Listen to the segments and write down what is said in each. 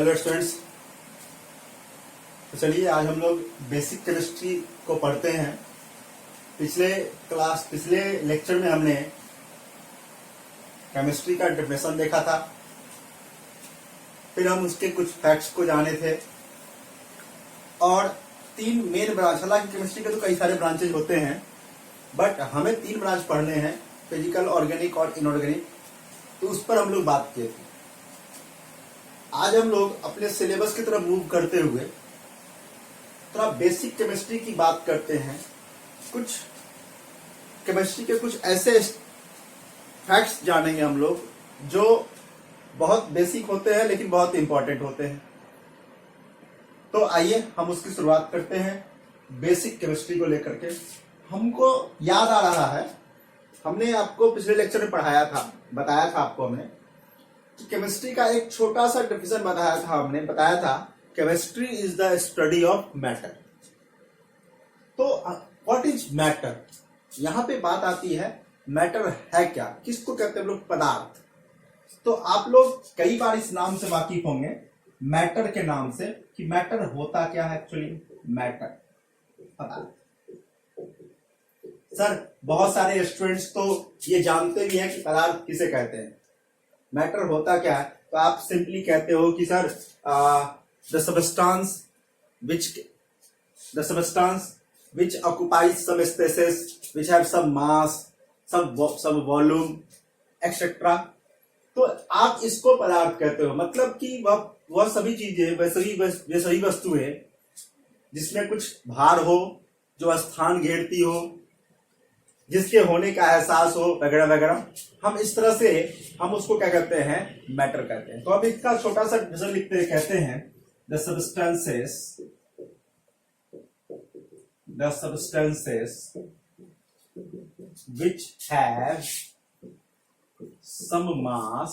Hello students. तो चलिए आज हम लोग बेसिक केमिस्ट्री को पढ़ते हैं। पिछले लेक्चर में हमने केमिस्ट्री का डेफिनेशन देखा था, फिर हम उसके कुछ फैक्ट्स को जाने थे और तीन मेन ब्रांच, हालांकि केमिस्ट्री के तो कई सारे ब्रांचेज होते हैं बट हमें तीन ब्रांच पढ़ने हैं, फिजिकल, ऑर्गेनिक और इनऑर्गेनिक। तो उस पर हम लोग बात किए थे। आज हम लोग अपने सिलेबस की तरफ मूव करते हुए थोड़ा बेसिक केमिस्ट्री की बात करते हैं। कुछ केमिस्ट्री के कुछ ऐसे फैक्ट्स जानेंगे हम लोग जो बहुत बेसिक होते हैं लेकिन बहुत इंपॉर्टेंट होते हैं। तो आइए हम उसकी शुरुआत करते हैं बेसिक केमिस्ट्री को लेकर के। हमको याद आ रहा है, हमने आपको पिछले लेक्चर में बताया था आपको हमने कि केमिस्ट्री का एक छोटा सा डिफिनेशन बताया था chemistry is the study of matter. तो व्हाट इज मैटर, यहां पे बात आती है मैटर है क्या, किसको कहते हैं लोग, पदार्थ। तो आप लोग कई बार इस नाम से वाकिफ होंगे, मैटर के नाम से, कि मैटर होता क्या है। एक्चुअली मैटर पदार्थ। सर बहुत सारे स्टूडेंट्स तो ये जानते भी हैं कि पदार्थ किसे कहते हैं, मैटर होता क्या है। तो आप सिंपली कहते हो कि sir the substance which occupies some spaces, which have some mass, some volume, etc. तो आप इसको पदार्थ कहते हो, मतलब कि वह सभी चीजें, वे सभी वस्तुएं जिसमें कुछ भार हो, जो स्थान घेरती हो, जिसके होने का एहसास हो, वगैरह वगैरह। हम इस तरह से हम उसको क्या कहते हैं, मैटर कहते हैं। तो अब इसका छोटा सा डिफिनेशन लिखते हैं, कहते हैं the substances which have some mass,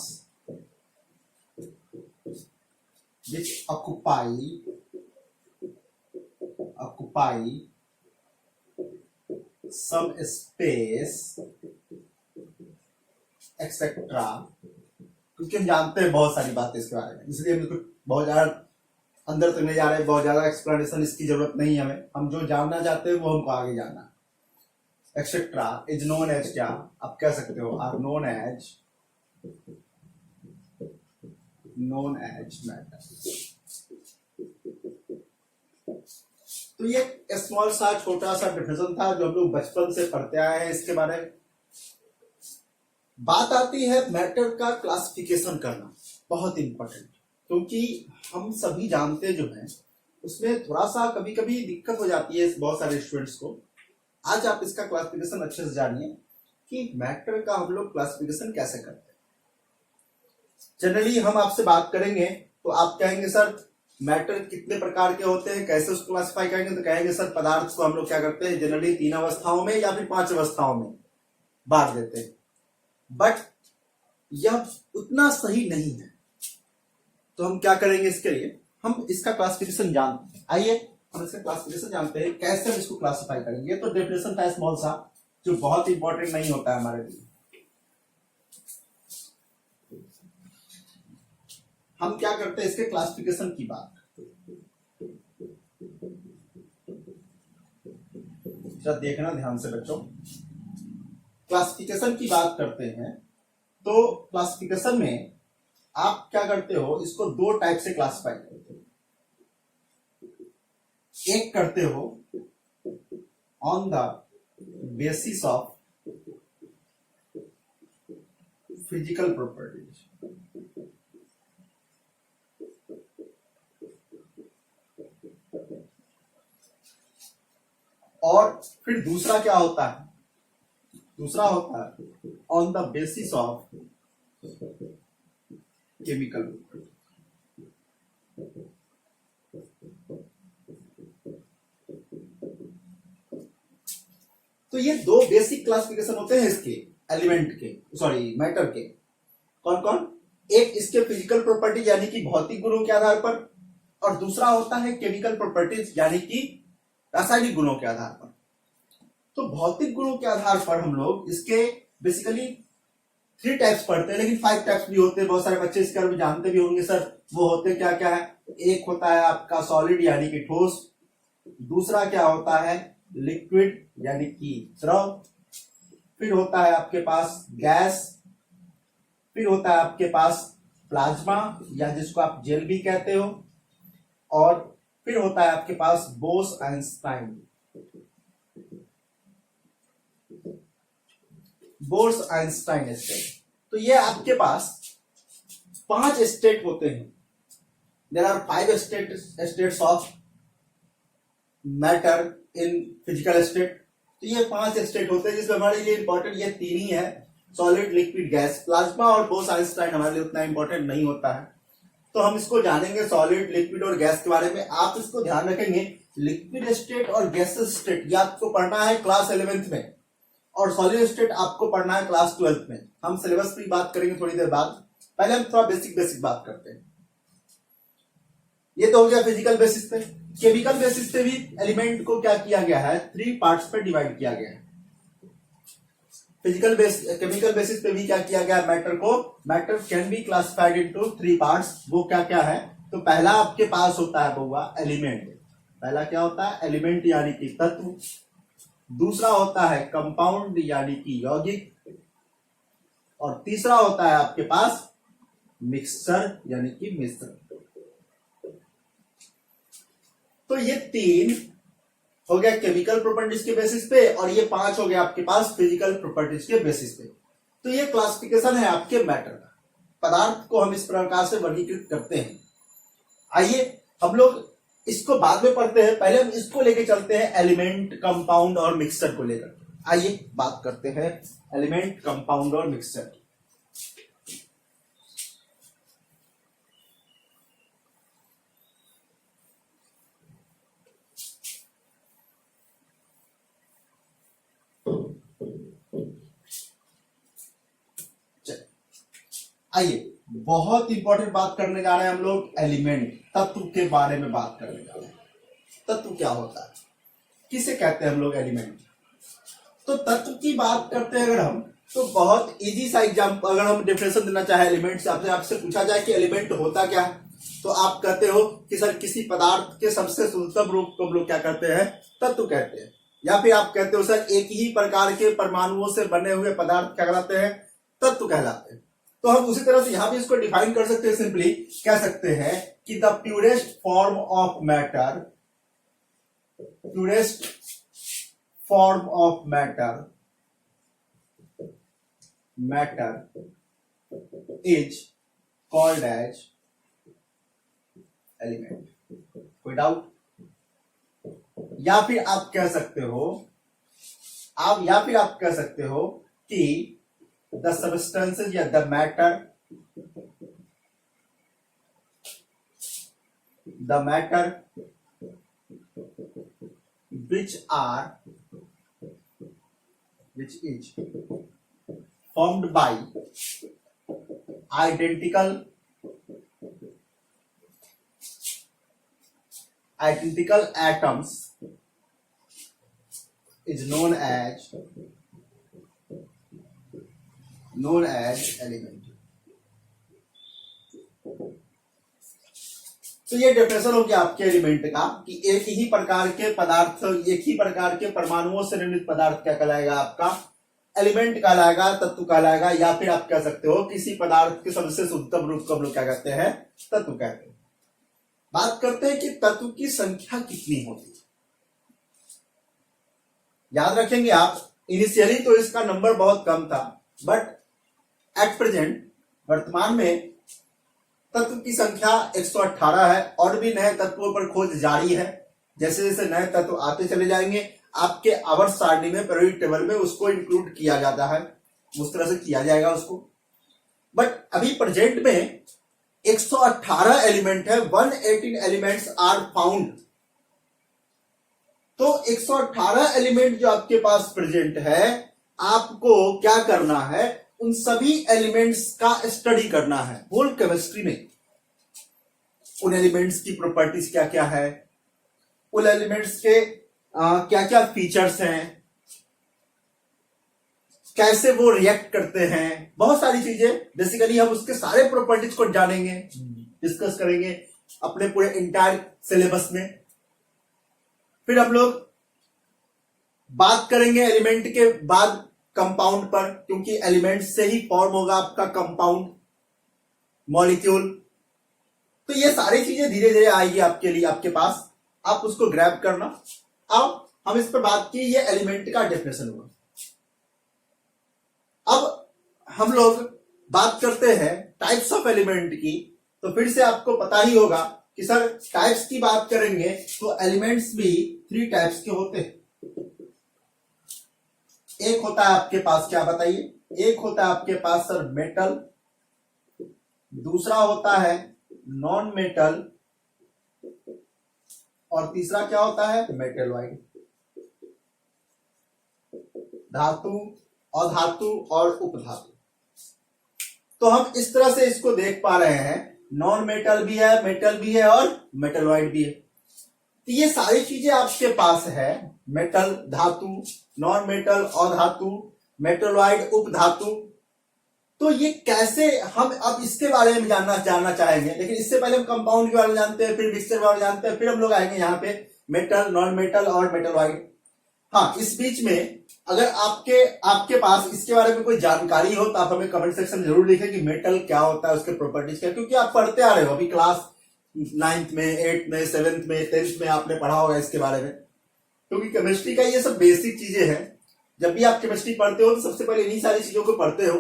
which occupy some space, etc. क्योंकि हम जानते हैं बहुत सारी बातें इसके बारे में, इसलिए हम कुछ बहुत ज्यादा अंदर तक नहीं जा रहे, बहुत ज्यादा एक्सप्लेनेशन इसकी जरूरत नहीं है हमें। हम जो जानना चाहते हैं वो हमको आगे जानना। एक्सेट्रा इज नोन एज, क्या आप कह सकते हो, आर नोन एज मैटर। तो ये स्मॉल सा छोटा सा डिफिनेशन था जो हम लोग बचपन से पढ़ते आए हैं। इसके बारे में बात आती है मैटर का क्लासिफिकेशन करना, बहुत इंपॉर्टेंट, क्योंकि हम सभी जानते जो हैं उसमें थोड़ा सा कभी कभी दिक्कत हो जाती है बहुत सारे स्टूडेंट्स को। आज आप इसका क्लासिफिकेशन अच्छे से जानिए कि मैटर का हम लोग क्लासिफिकेशन कैसे करते हैं। जनरली हम आपसे बात करेंगे तो आप कहेंगे सर मैटर कितने प्रकार के होते हैं, कैसे उसको क्लासिफाई करेंगे। तो कहेंगे सर पदार्थ को हम लोग क्या करते हैं, जनरली 3 अवस्थाओं में या फिर 5 अवस्थाओं में बांट देते हैं। बट यह उतना सही नहीं है। तो हम क्या करेंगे, इसके लिए हम इसका क्लासिफिकेशन जानते हैं। आइए हम इसका क्लासिफिकेशन जानते हैं, कैसे हम इसको क्लासिफाई करेंगे। तो डेफिनेशन था स्मॉल सा, जो बहुत इंपॉर्टेंट नहीं होता है हमारे लिए। हम क्या करते हैं, इसके क्लासिफिकेशन की बात, जरा देखना ध्यान से बच्चों। क्लासिफिकेशन की बात करते हैं तो क्लासिफिकेशन में आप क्या करते हो, इसको 2 टाइप से क्लासिफाई करते हो। एक करते हो on the basis of physical properties, और फिर दूसरा क्या होता है, दूसरा होता है on the basis of chemical property. तो ये 2 बेसिक क्लासिफिकेशन होते हैं इसके एलिमेंट के, सॉरी मैटर के। कौन कौन, एक इसके फिजिकल प्रॉपर्टी यानी कि भौतिक गुणों के आधार पर, और दूसरा होता है केमिकल प्रॉपर्टीज यानी कि रासायनिक गुणों के आधार पर। तो भौतिक गुणों के आधार पर हम लोग इसके बेसिकली 3 टाइप्स पढ़ते हैं, लेकिन 5 टाइप्स भी होते हैं। बहुत सारे बच्चे इसका भी जानते भी होंगे सर, वो होते क्या क्या है। एक होता है आपका सॉलिड यानी कि ठोस, दूसरा क्या होता है लिक्विड यानी कि द्रव, फिर होता है आपके पास गैस, फिर होता है आपके पास प्लाज्मा या जिसको आप जेल भी कहते हो, और फिर होता है आपके पास बोस-आइंस्टाइन। बोस-आइंस्टाइन स्टेट। तो ये आपके पास 5 स्टेट होते हैं। There are 5 states of matter in physical state. तो ये 5 स्टेट होते हैं जिसमें हमारे लिए इंपॉर्टेंट ये 3 ही है, सॉलिड, लिक्विड, गैस। प्लाज्मा और बोस-आइंस्टाइन हमारे लिए उतना इंपॉर्टेंट नहीं होता है, तो हम इसको जानेंगे सॉलिड, लिक्विड और गैस के बारे में। आप इसको ध्यान रखेंगे, लिक्विड स्टेट और गैसेस स्टेट ये आपको पढ़ना है क्लास 11th में, और सॉलिड स्टेट आपको पढ़ना है क्लास 12th में। हम सिलेबस की बात करेंगे थोड़ी देर बाद, पहले हम थोड़ा बेसिक बात करते हैं। ये तो हो गया फिजिकल बेसिस पे। केमिकल बेसिस पे भी एलिमेंट को क्या किया गया है, 3 पार्ट्स पे डिवाइड किया गया है। केमिकल बेसिस पे भी क्या किया गया, matter can be classified into 3 parts. वो क्या क्या है, तो पहला आपके पास होता है बउआ एलिमेंट। पहला क्या होता है, एलिमेंट यानी कि तत्व। दूसरा होता है कंपाउंड यानी कि यौगिक, और तीसरा होता है आपके पास मिक्सचर यानी कि मिश्रण। तो ये 3 हो गया केमिकल प्रॉपर्टीज के बेसिस पे, और ये 5 हो गया आपके पास फिजिकल प्रॉपर्टीज के बेसिस पे। तो ये क्लासिफिकेशन है आपके मैटर का। पदार्थ को हम इस प्रकार से वर्गीकृत करते हैं। आइए हम लोग इसको बाद में पढ़ते हैं, पहले हम इसको लेके चलते हैं एलिमेंट, कंपाउंड और मिक्सचर को लेकर। आइए बात करते हैं एलिमेंट, कंपाउंड और मिक्सचर। आइए बहुत इंपॉर्टेंट बात करने जा रहे हैं हम लोग, एलिमेंट, तत्व के बारे में बात करने जा रहे हैं। तत्व क्या होता है, किसे कहते हैं हम लोग एलिमेंट। तो तत्व की बात करते हैं अगर हम, तो बहुत इजी सा एग्जाम्पल, अगर हम डेफिनेशन देना चाहे एलिमेंट से, आपसे पूछा जाए कि एलिमेंट होता क्या है, तो आप कहते हो कि सर किसी पदार्थ के सबसे सुलभ रूप को हम लोग क्या कहते हैं, तत्व कहते हैं। या फिर आप कहते हो सर एक ही प्रकार के परमाणुओं से बने हुए पदार्थ क्या कहलाते हैं, तत्व कहलाते हैं। तो हम उसी तरह से यहां भी इसको डिफाइन कर सकते हैं, सिंपली कह सकते हैं कि the purest form of matter, purest form of matter is called as element. कोई डाउट? या फिर आप कह सकते हो कि the substances या the matter which is formed by identical atoms is known as element. तो ये डेफिनेशन हो गया आपके एलिमेंट का कि एक ही प्रकार के पदार्थ, एक ही प्रकार के परमाणुओं से निर्मित पदार्थ क्या कहलाएगा, आपका एलिमेंट कहलाएगा, तत्व कहलाएगा। या फिर आप कह सकते हो किसी पदार्थ के सबसे शुद्धतम रूप को हम लोग क्या कहते हैं, तत्व कहते हैं। बात करते हैं कि तत्व की संख्या कितनी होती है। याद रखेंगे आप, इनिशियली तो इसका नंबर बहुत कम था, बट एट प्रेजेंट, वर्तमान में तत्व की संख्या 118 है, और भी नए तत्वों पर खोज जारी है। जैसे जैसे नए तत्व आते चले जाएंगे, आपके आवर्त सारणी में, पीरियोडिक टेबल में उसको इंक्लूड किया जाता है, उस तरह से किया जाएगा उसको। बट अभी प्रेजेंट में 118 एलिमेंट है, 118 एलिमेंट्स आर फाउंड। तो 118 एलिमेंट जो आपके पास प्रेजेंट है, आपको क्या करना है, उन सभी एलिमेंट्स का स्टडी करना है। होल केमिस्ट्री में उन एलिमेंट्स की प्रॉपर्टीज क्या क्या है, उन एलिमेंट्स के क्या क्या फीचर्स हैं, कैसे वो रिएक्ट करते हैं, बहुत सारी चीजें बेसिकली हम उसके सारे प्रॉपर्टीज को जानेंगे, डिस्कस करेंगे अपने पूरे इंटायर सिलेबस में। फिर हम लोग बात करेंगे एलिमेंट के बाद कंपाउंड पर, क्योंकि एलिमेंट से ही फॉर्म होगा आपका कंपाउंड मॉलिक्यूल। तो ये सारी चीजें धीरे धीरे आएगी आपके लिए, आपके पास, आप उसको ग्रैब करना। अब हम इस पर बात की, ये एलिमेंट का डेफिनेशन हुआ। अब हम लोग बात करते हैं टाइप्स ऑफ एलिमेंट की। तो फिर से आपको पता ही होगा कि सर टाइप्स की बात करेंगे तो एलिमेंट्स भी 3 टाइप्स के होते हैं। एक होता है आपके पास, क्या बताइए, एक होता है आपके पास सर मेटल, दूसरा होता है नॉन मेटल, और तीसरा क्या होता है, मेटलॉइड। धातु, अधातु और उपधातु। तो हम इस तरह से इसको देख पा रहे हैं, नॉन मेटल भी है, मेटल भी है और मेटलॉइड भी है। तो ये सारी चीजें आपके पास है, मेटल, धातु, नॉन मेटल, अधातु, मेटलॉइड, उपधातु। तो ये कैसे, हम अब इसके बारे में जानना चाहेंगे, लेकिन इससे पहले हम कंपाउंड के बारे में जानते हैं, फिर मिक्सचर के बारे में जानते हैं, फिर हम लोग आएंगे यहाँ पे मेटल, नॉन मेटल और मेटलॉइड। हाँ, इस बीच में अगर आपके पास इसके बारे में कोई जानकारी हो तो आप हमें कमेंट सेक्शन में जरूर लिखें कि मेटल क्या होता है, उसके प्रॉपर्टीज क्या, क्योंकि आप पढ़ते आ रहे हो, अभी क्लास 9th में, 8th में, 7th में, 10th में आपने पढ़ा होगा इसके बारे में। क्योंकि केमिस्ट्री का ये सब बेसिक चीजें हैं। जब भी आप केमिस्ट्री पढ़ते हो तो सबसे पहले इन्हीं सारी चीजों को पढ़ते हो।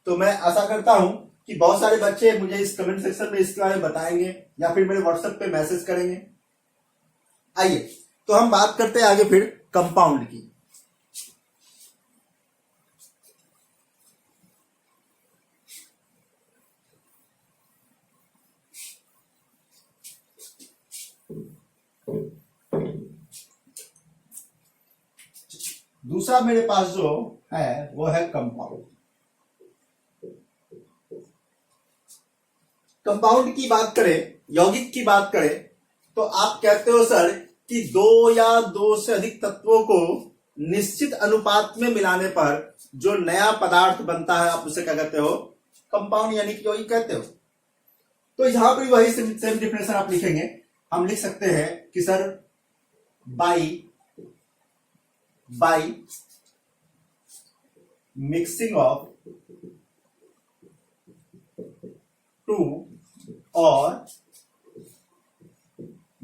तो मैं आशा करता हूं कि बहुत सारे बच्चे मुझे इस कमेंट सेक्शन में इसके बारे में बताएंगे या फिर मेरे व्हाट्सएप पे मैसेज करेंगे। आइए तो हम बात करते हैं आगे फिर कंपाउंड की। दूसरा मेरे पास जो है वो है कंपाउंड। कंपाउंड की बात करें, यौगिक की बात करें, तो आप कहते हो सर कि 2 या 2 से अधिक तत्वों को निश्चित अनुपात में मिलाने पर जो नया पदार्थ बनता है, आप उसे क्या कहते हो, कंपाउंड यानी कि यौगिक कहते हो। तो यहां पर वही सेम डिफिनेशन आप लिखेंगे। हम लिख सकते हैं कि sir by mixing of 2 or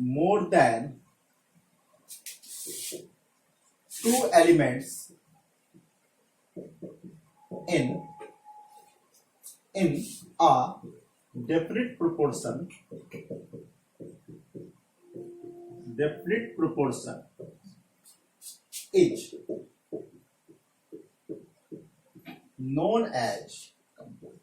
more than 2 elements in a definite proportion is known as compound।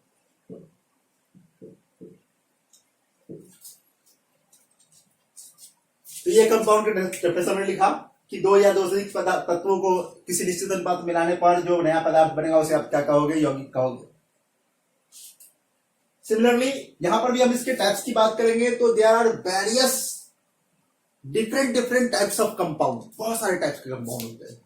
तो ये कंपाउंड के डेफिनेशन में लिखा कि 2 या 2 से अधिक तत्वों को किसी निश्चित अनुपात में मिलाने पर जो नया पदार्थ बनेगा उसे आप क्या कहोगे, यौगिक कहोगे। सिमिलरली यहां पर भी हम इसके टाइप्स की बात करेंगे तो there are various different types of compound. बहुत सारे टाइप्स के कंपाउंड होते हैं,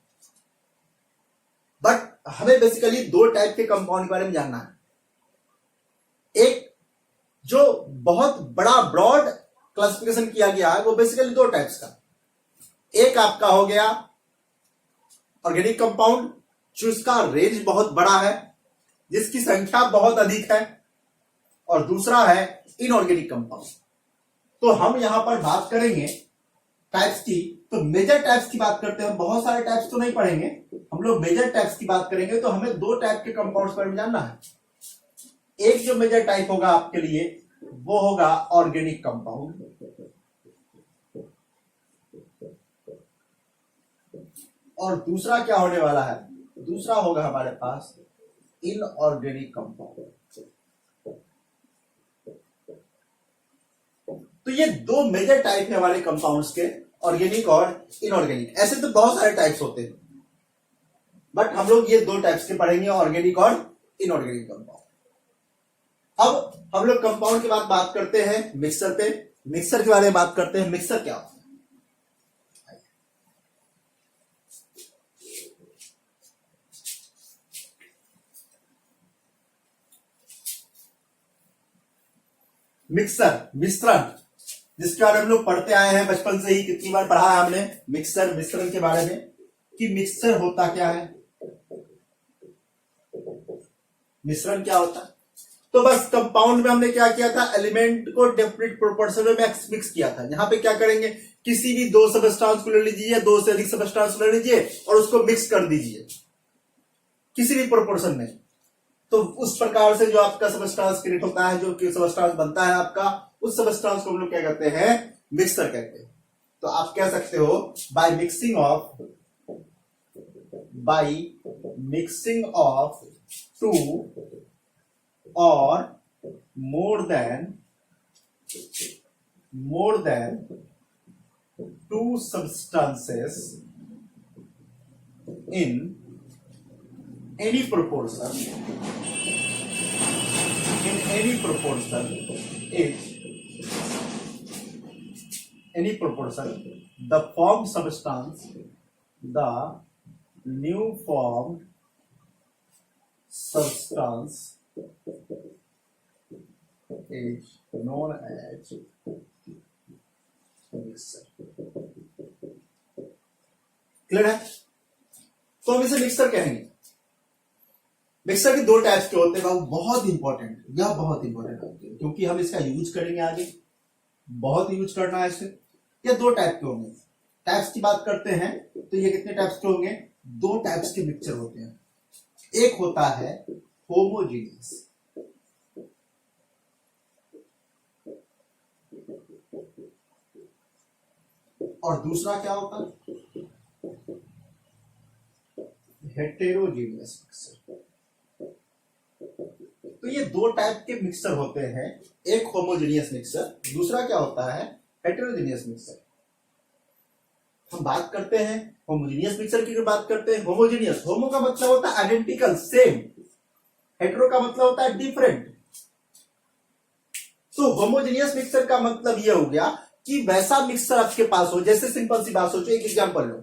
बट हमें बेसिकली 2 टाइप के कंपाउंड के बारे में जानना है। एक जो बहुत बड़ा ब्रॉड क्लासिफिकेशन किया गया है वो बेसिकली 2 टाइप्स का। एक आपका हो गया ऑर्गेनिक कंपाउंड, जो इसका रेंज बहुत बड़ा है, जिसकी संख्या बहुत अधिक है, और दूसरा है इनऑर्गेनिक कंपाउंड। तो हम यहां पर बात करेंगे टाइप्स की, तो मेजर टाइप्स की बात करते हैं। बहुत सारे टाइप्स तो नहीं पढ़ेंगे, हम लोग मेजर टाइप्स की बात करेंगे। तो हमें 2 टाइप के कंपाउंड्स पर जानना है। एक जो मेजर टाइप होगा आपके लिए वो होगा ऑर्गेनिक कंपाउंड, और दूसरा क्या होने वाला है, दूसरा होगा हमारे पास इनऑर्गेनिक कंपाउंड। तो ये 2 मेजर टाइप है हमारे कंपाउंड्स के, ऑर्गेनिक और इनऑर्गेनिक। ऐसे तो बहुत सारे टाइप्स होते हैं, बट हम लोग ये 2 टाइप्स के पढ़ेंगे, ऑर्गेनिक और इनऑर्गेनिक कंपाउंड। अब हम लोग कंपाउंड के बाद बात करते हैं मिक्सचर पे। मिक्सचर के बारे में बात करते हैं। मिक्सचर क्या होता है? मिक्सर, मिश्रण, जिसके बारे में हम लोग पढ़ते आए हैं बचपन से ही, कितनी बार पढ़ा है हमने मिक्सर, मिश्रण के बारे में कि मिक्सर होता क्या है, मिश्रण क्या होता है। तो बस कंपाउंड में हमने क्या किया था, एलिमेंट को डेफिनेट प्रोपोर्शन में मिक्स किया था। यहां पे क्या करेंगे, किसी भी दो सबस्टांस को ले लीजिए, दो से अधिक सबस्टांस को ले लीजिए और उसको मिक्स कर दीजिए किसी भी प्रोपोर्शन में। तो उस प्रकार से जो आपका सबस्टांस क्रिएट होता है, जो सबस्टांस बनता है आपका, उस सबस्टांस को हम लोग क्या कहते हैं, मिक्सर कहते हैं। तो आप कह सकते हो बाय मिक्सिंग ऑफ टू और more than two substances in any proportion the formed substance, the new formed substance is known as mixer. Clear है? तो हम इसे मिक्सर कहेंगे। मिक्सर के दो टाइप्स के होते हैं, बहुत इंपॉर्टेंट, यह बहुत इंपॉर्टेंट होते हैं क्योंकि हम इसका यूज करेंगे आगे, बहुत यूज करना है इसे। ये दो टाइप के होंगे। टाइप्स की बात करते हैं तो ये कितने टाइप्स के होंगे, दो टाइप्स के मिक्सचर होते हैं। एक होता है होमोजीनियस, और दूसरा क्या होता है, हेटेरोजीनियस मिक्सर। तो ये दो टाइप के मिक्सर होते हैं, एक होमोजीनियस मिक्सर, दूसरा क्या होता है, हेटेरोजीनियस मिक्सर। हम बात करते हैं होमोजीनियस मिक्सर की, बात करते हैं होमोजीनियस। होमो का मतलब होता है आइडेंटिकल, सेम। हेटेरो का मतलब होता है डिफरेंट। तो होमोजीनियस मिक्सर का मतलब यह हो गया कि वैसा मिक्सर आपके पास हो, जैसे सिंपल सी बात सोचो, एक एग्जांपल लो।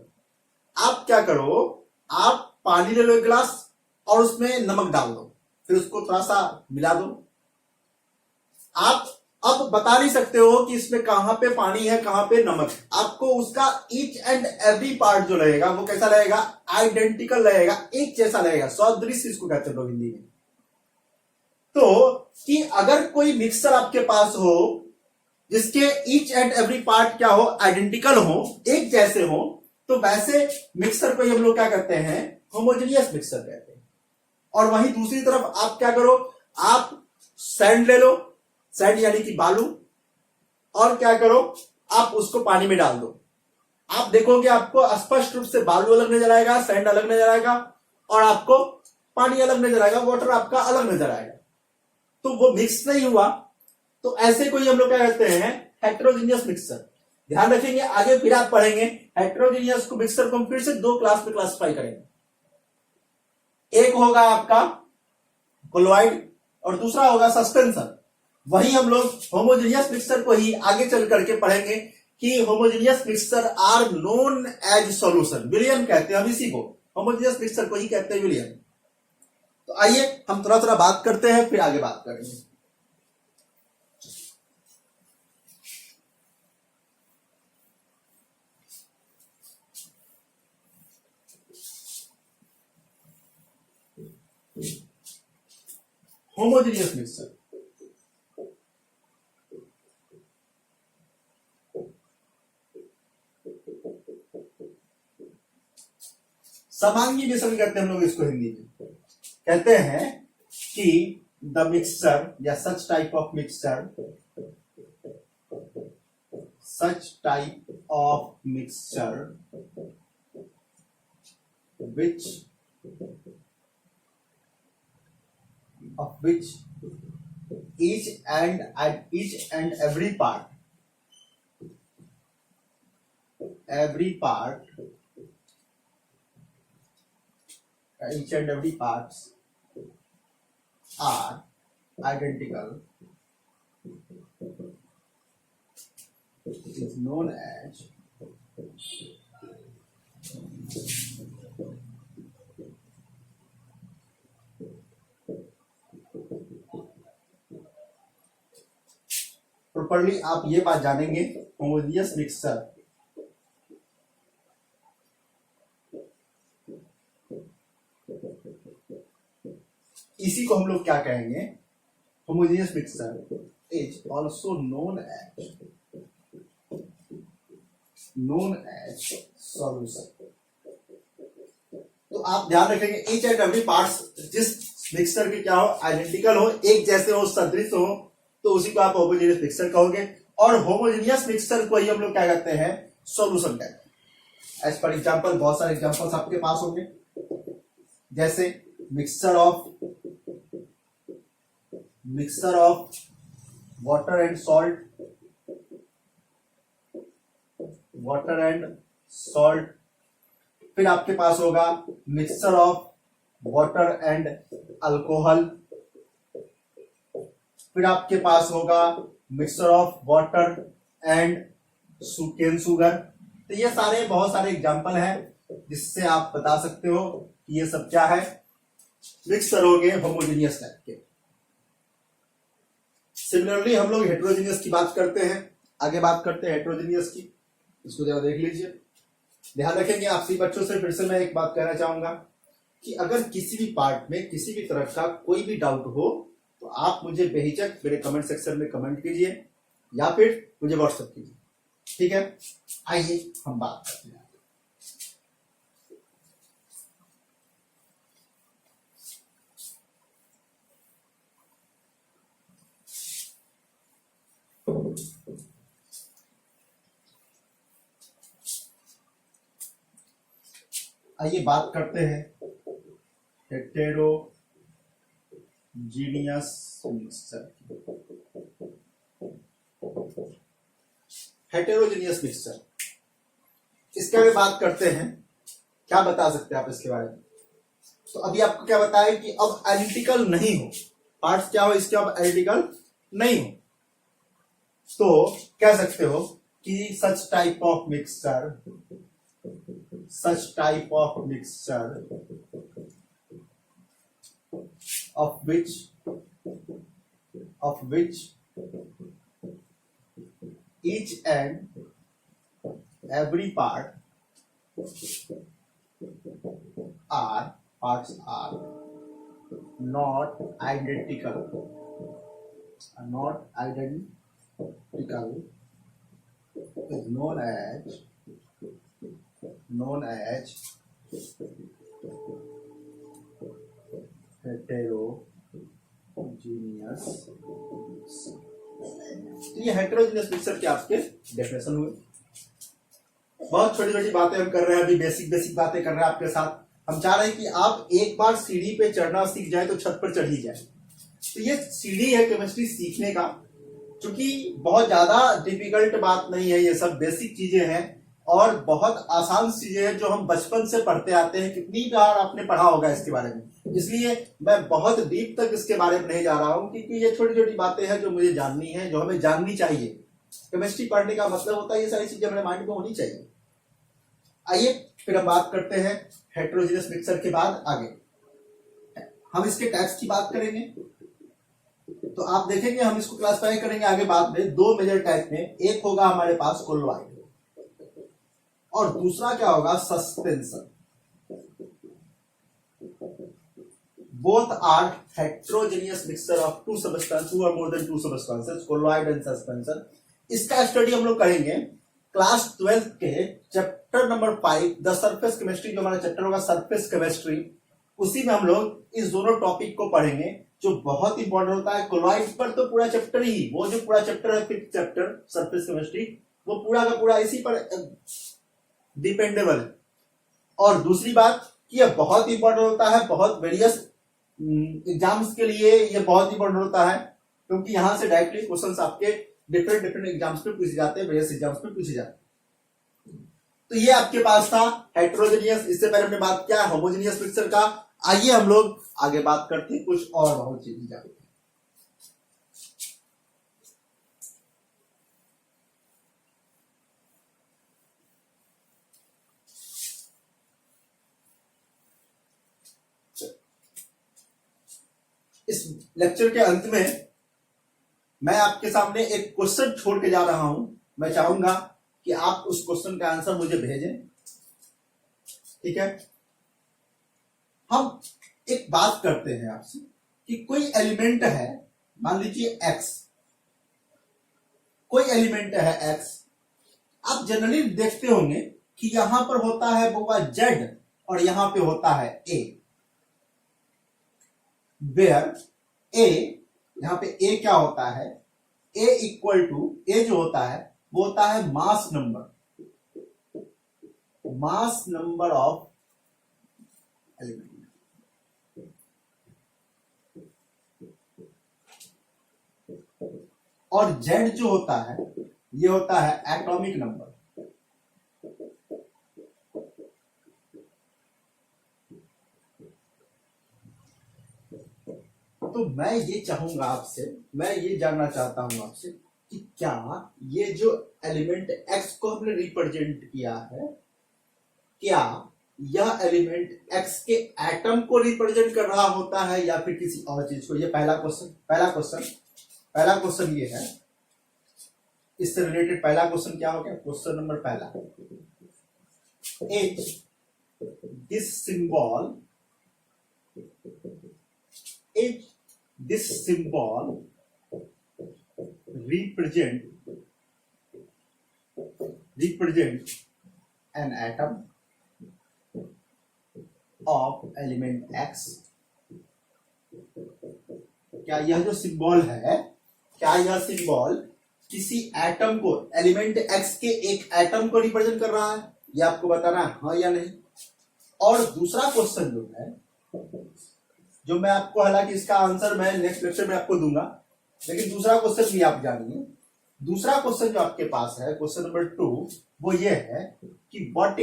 आप क्या करो, आप पानी ले लो एक गिलास और उसमें नमक डाल दो, फिर उसको थोड़ा सा मिला दो। आप अब बता नहीं सकते हो कि इसमें कहां पे पानी है, कहां पे नमक। आपको उसका ईच एंड एवरी पार्ट जो रहेगा वो कैसा रहेगा, आइडेंटिकल रहेगा, एक जैसा रहेगा, सदृश इसको कहते हैं लोग हिंदी में। तो कि अगर कोई मिक्सर आपके पास हो जिसके ईच एंड एवरी पार्ट क्या हो, आइडेंटिकल हो, एक जैसे हो, तो वैसे मिक्सर को हम लोग क्या कहते हैं, होमोजेनियस मिक्सर कहते हैं। और वहीं दूसरी तरफ आप क्या करो, आप सैंड ले लो, सैंड यानी कि बालू, और क्या करो, आप उसको पानी में डाल दो। आप देखोगे आपको स्पष्ट रूप से बालू अलग नजर आएगा, सैंड अलग नजर आएगा, और आपको पानी अलग नजर आएगा, वाटर आपका अलग नजर आएगा। तो वो मिक्स नहीं हुआ। तो ऐसे को हम लोग क्या कहते हैं, हेटेरोजीनियस मिक्सर। ध्यान रखेंगे, आगे फिर आप पढ़ेंगे हेटेरोजीनियस को, मिक्सर को फिर से दो क्लास में क्लासिफाई करेंगे। एक होगा आपका कोलोइड और दूसरा होगा सस्पेंशन। वही हम लोग होमोजीनियस मिक्सर को ही आगे चल करके पढ़ेंगे कि homogeneous mixture are known as solution, विलियन कहते हैं हम इसी को, होमोजीनियस मिक्सर को ही कहते हैं विलियन। तो आइए हम थोड़ा थोड़ा बात करते हैं, फिर आगे बात करेंगे। होमोजीनियस मिक्सर, समांगी मिश्रण कहते हैं हम लोग इसको हिंदी में। कहते हैं कि द मिक्सचर या such type of mixture, which each and every part each and every parts are identical is known as properly आप ये बात जानेंगे होमोजेनियस मिक्सचर, इसी को हम लोग क्या कहेंगे, homogeneous mixture is also known as solution. तो आप ध्यान रखेंगे ईच एंड एवरी पार्ट्स जिस मिक्सचर के क्या हो, आइडेंटिकल हो, एक जैसे हो, सदृश हो, तो उसी को आप होमोजेनियस मिक्सचर कहोगे। और होमोजेनियस मिक्सचर को ही हम लोग क्या कहते हैं, सॉल्यूशन कहते हैं। एज पर एग्जांपल बहुत सारे एग्जांपल्स आपके पास होंगे, जैसे mixture of water and salt, फिर आपके पास होगा mixture of water and alcohol, फिर आपके पास होगा mixture of water and cane sugar. तो ये सारे बहुत सारे एग्जांपल हैं जिससे आप बता सकते हो कि ये सब क्या है, मिक्सचर हो गए होमोजेनियस टाइप के। सिमिलरली हम लोग हेट्रोजेनियस की बात करते हैं, आगे बात करते हैं हेट्रोजेनियस की, इसको जरा देख लीजिए। ध्यान रखेंगे आपसे बच्चों से, फिर से मैं एक बात कहना चाहूंगा कि अगर किसी भी पार्ट में किसी भी तरह का कोई भी डाउट हो तो आप मुझे बेहिचक मेरे कमेंट सेक्शन में कमेंट कीजिए या फिर मुझे व्हाट्सएप कीजिए, ठीक है। आइए हम बात करते हैं। आइए बात करते हैं हेटेरोजीनियस मिक्सचर। हेटेरोजीनियस मिक्सचर, इसके बारे में बात करते हैं। क्या बता सकते हैं आप इसके बारे में? तो अभी आपको क्या बताया कि अब आइडेंटिकल नहीं हो, पार्ट्स क्या हो इसके अब आइडेंटिकल नहीं हो, तो कह सकते हो कि such type of mixture of which each and every parts are not identical is known as heterogeneous. ये हेटेरोजीनियस मिक्सचर के आपके डेफिनेशन हुए। बहुत छोटी छोटी बातें हम कर रहे हैं, अभी बेसिक बातें कर रहे हैं आपके साथ। हम चाह रहे हैं कि आप एक बार सीढ़ी पे चढ़ना सीख जाए तो छत पर चढ़ ही जाए। तो ये सीढ़ी है केमिस्ट्री सीखने का, क्योंकि बहुत ज्यादा डिफिकल्ट बात नहीं है, ये सब बेसिक चीजें हैं और बहुत आसान चीजें हैं जो हम बचपन से पढ़ते आते हैं। कितनी बार आपने पढ़ा होगा इसके बारे में, इसलिए मैं बहुत डीप तक इसके बारे में नहीं जा रहा हूं, क्योंकि ये छोटी छोटी बातें हैं जो मुझे जाननी है, जो हमें जाननी चाहिए। केमिस्ट्री पढ़ने का मतलब होता है ये सारी चीजें हमारे माइंड में होनी चाहिए। आइए फिर हम बात करते हैं हेटेरोजीनियस मिक्सचर के बाद आगे हम इसके टाइप्स की बात करेंगे। तो आप देखेंगे हम इसको क्लासिफाई करेंगे आगे बाद में दो मेजर टाइप में। एक होगा हमारे पास कोलोइड और दूसरा क्या होगा, suspension. Both are heterogeneous mixture of two or more than two substances, colloid and suspension. इसका स्टडी हम लोग करेंगे क्लास 12 के chapter number 5 the surface chemistry. जो हमारा चैप्टर होगा सरफेस केमिस्ट्री, उसी में हम लोग इस दोनों टॉपिक को पढ़ेंगे जो बहुत इंपॉर्टेंट होता है। कोलोइड पर तो पूरा चैप्टर ही, वो जो पूरा चैप्टर है 5th चैप्टर सरफेस केमिस्ट्री, वो पूरा का पूरा इसी पर डिपेंडेबल है। और दूसरी बात कि यह बहुत इंपॉर्टेंट होता है, बहुत वेरियस एग्जाम्स के लिए ये बहुत इंपॉर्टेंट होता है, क्योंकि यहां से डायरेक्टली क्वेश्चंस आपके डिफरेंट एग्जाम्स पे पूछे जाते हैं, वेरियस एग्जाम्स पे पूछे जाते हैं। तो ये आपके पास था हेटेरोजेनियस। इससे पहले हमने बात किया होमोजेनियस मिक्सचर का। आइए हम लोग आगे बात करते हैं कुछ और बहुत चीजें जानते हैं। इस लेक्चर के अंत में मैं आपके सामने एक क्वेश्चन छोड़ के जा रहा हूं, मैं चाहूंगा कि आप उस क्वेश्चन का आंसर मुझे भेजें, ठीक है। हम एक बात करते हैं आपसे कि कोई एलिमेंट है, मान लीजिए x, कोई एलिमेंट है x, आप जनरली देखते होंगे कि यहां पर होता है वो z और यहां पे होता है a, वेयर a, यहां पे a क्या होता है, a इक्वल टू, a जो होता है वो होता है मास नंबर ऑफ एलिमेंट, और z जो होता है ये होता है एटॉमिक नंबर। तो मैं ये चाहूंगा आपसे, मैं ये जानना चाहता हूं आपसे कि क्या ये जो एलिमेंट x को हमने रिप्रेजेंट किया है, क्या यह एलिमेंट x के एटम को रिप्रेजेंट कर रहा होता है या फिर किसी और चीज को? ये पहला क्वेश्चन ये है। इससे रिलेटेड पहला क्वेश्चन क्या हो गया? क्वेश्चन नंबर पहला, this symbol represent an atom of element x। क्या यह जो सिंबल है, क्या यह सिंबल किसी एटम को, एलिमेंट x के एक एटम को रिप्रेजेंट कर रहा है? यह आपको बताना है हाँ या नहीं। और दूसरा क्वेश्चन जो है, जो मैं आपको, हालांकि इसका आंसर मैं नेक्स्ट लेक्चर में आपको दूंगा, लेकिन दूसरा क्वेश्चन भी आप जानिए। दूसरा क्वेश्चन जो आपके पास है, क्वेश्चन नंबर 2, वो ये है कि what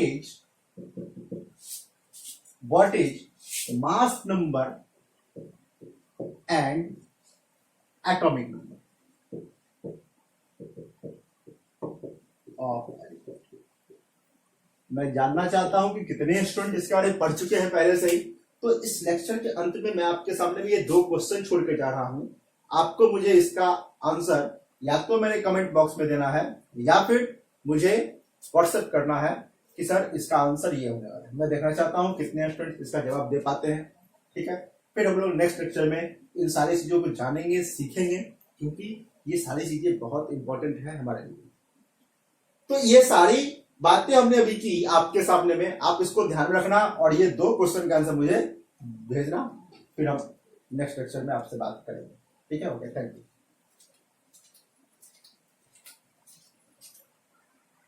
is mass number and atomic number of element. मैं जानना चाहता हूं कि कितने स्टूडेंट इसके बारे में पढ़ चुके हैं पहले से ही। तो इस लेक्चर के अंत में मैं आपके सामने भी ये 2 क्वेश्चन छोड़ के जा रहा हूं। आपको मुझे इसका आंसर या तो मेरे कमेंट बॉक्स में देना है या फिर मुझे व्हाट्सएप करना है कि सर इसका आंसर ये होने वाला है। मैं देखना चाहता हूं कितने स्टूडेंट इसका जवाब दे पाते हैं, ठीक है। फिर हम लोग नेक्स्ट लेक्चर में इन सारी चीजों को जानेंगे, सीखेंगे, क्योंकि ये सारी चीजें बहुत इंपॉर्टेंट है हमारे लिए। तो ये सारी बातें हमने अभी की आपके सामने में, आप इसको ध्यान रखना और ये 2 क्वेश्चन का आंसर मुझे भेजना, फिर हम नेक्स्ट लेक्चर में आपसे बात करेंगे, ठीक है। Okay, thank you.